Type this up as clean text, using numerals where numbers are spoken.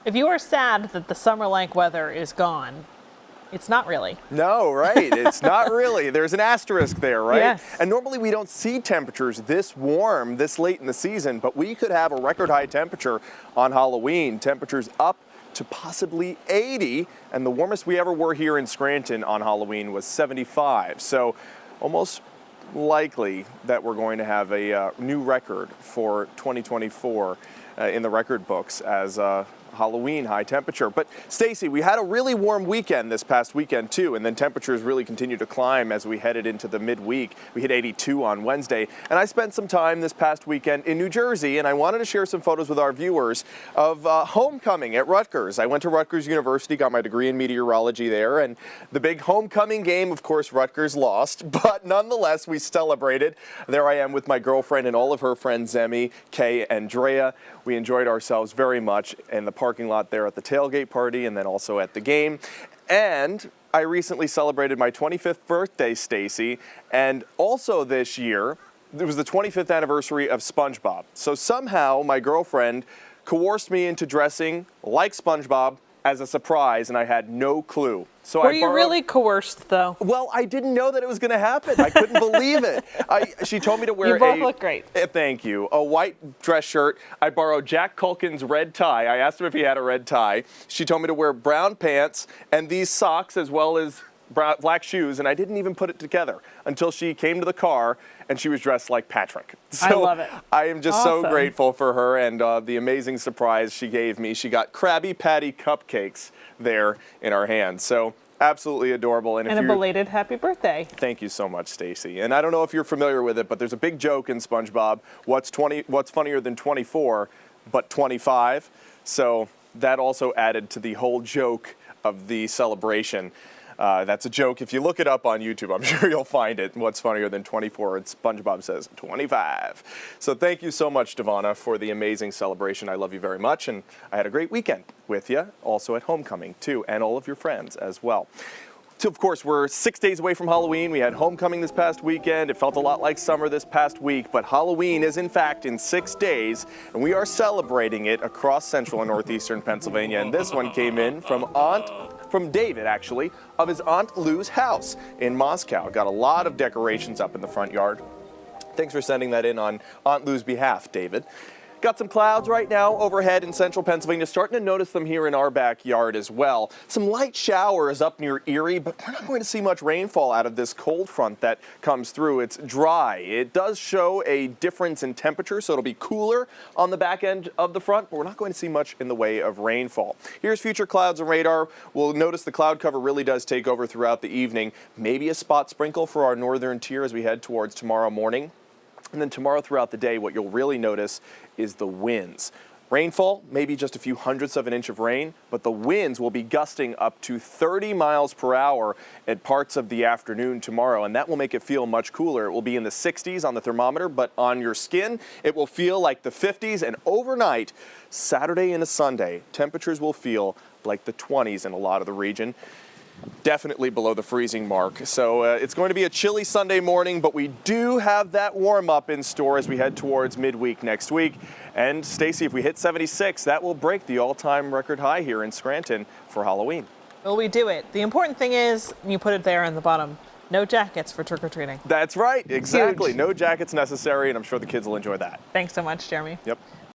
If you are sad that the summer-like weather is gone, it's not really. No, right. It's not really. There's an asterisk there, right? Yes. And normally we don't see temperatures this warm this late in the season, but we could have a record high temperature on Halloween. Temperatures up to possibly 80, and the warmest we ever were here in Scranton on Halloween was 75. So almost likely that we're going to have a new record for 2024 in the record books as Halloween high temperature. But Stacy, we had a really warm weekend this past weekend too, and then temperatures really continued to climb as we headed into the midweek. We hit 82 on Wednesday, and I spent some time this past weekend in New Jersey, and I wanted to share some photos with our viewers of homecoming at Rutgers. I went to Rutgers University, got my degree in meteorology there, and the big homecoming game, of course, Rutgers lost, but nonetheless, we celebrated. There I am with my girlfriend and all of her friends, Zemi, Kay, and Drea. We enjoyed ourselves very much in the parking lot there at the tailgate party and then also at the game. And I recently celebrated my 25th birthday, Stacy, and also this year, it was the 25th anniversary of SpongeBob. So somehow my girlfriend coerced me into dressing like SpongeBob as a surprise, and I had no clue. So Were you really coerced, though? Well, I didn't know that it was going to happen. I couldn't believe it. She told me to wear You both look great. Thank you. A white dress shirt. I borrowed Jack Culkin's red tie. I asked him if he had a red tie. She told me to wear brown pants and these socks as well as black shoes, and I didn't even put it together until she came to the car and she was dressed like Patrick. So I love it. I am just so grateful for her and the amazing surprise she gave me. She got Krabby Patty cupcakes there in our hands. So absolutely adorable. And a belated happy birthday. Thank you so much, Stacy. And I don't know if you're familiar with it, but there's a big joke in SpongeBob. What's funnier than 24, but 25? So that also added to the whole joke of the celebration. That's a joke. If you look it up on YouTube, I'm sure you'll find it. What's funnier than 24? And SpongeBob says 25. So thank you so much, Devonna, for the amazing celebration. I love you very much, and I had a great weekend with you, also at homecoming, too, and all of your friends as well. So, of course, we're 6 days away from Halloween. We had homecoming this past weekend. It felt a lot like summer this past week, but Halloween is, in fact, in 6 days, and we are celebrating it across central and northeastern Pennsylvania. And this one came in from David, actually, of his Aunt Lou's house in Moscow. Got a lot of decorations up in the front yard. Thanks for sending that in on Aunt Lou's behalf, David. Got some clouds right now overhead in central Pennsylvania. Starting to notice them here in our backyard as well. Some light showers up near Erie, but we're not going to see much rainfall out of this cold front that comes through. It's dry. It does show a difference in temperature, so it'll be cooler on the back end of the front, but we're not going to see much in the way of rainfall. Here's future clouds and radar. We'll notice the cloud cover really does take over throughout the evening. Maybe a spot sprinkle for our northern tier as we head towards tomorrow morning. And then tomorrow throughout the day, what you'll really notice is the winds. Rainfall, maybe just a few hundredths of an inch of rain, but the winds will be gusting up to 30 miles per hour at parts of the afternoon tomorrow, and that will make it feel much cooler. It will be in the 60s on the thermometer, but on your skin, it will feel like the 50s, and overnight, Saturday into Sunday, temperatures will feel like the 20s in a lot of the region. Definitely below the freezing mark. So it's going to be a chilly Sunday morning, but we do have that warm up in store as we head towards midweek next week. And Stacy, if we hit 76, that will break the all-time record high here in Scranton for Halloween. Will we do it? The important thing is, you put it there on the bottom, no jackets for trick-or-treating. That's right, exactly. Huge. No jackets necessary, and I'm sure the kids will enjoy that. Thanks so much, Jeremy. Yep.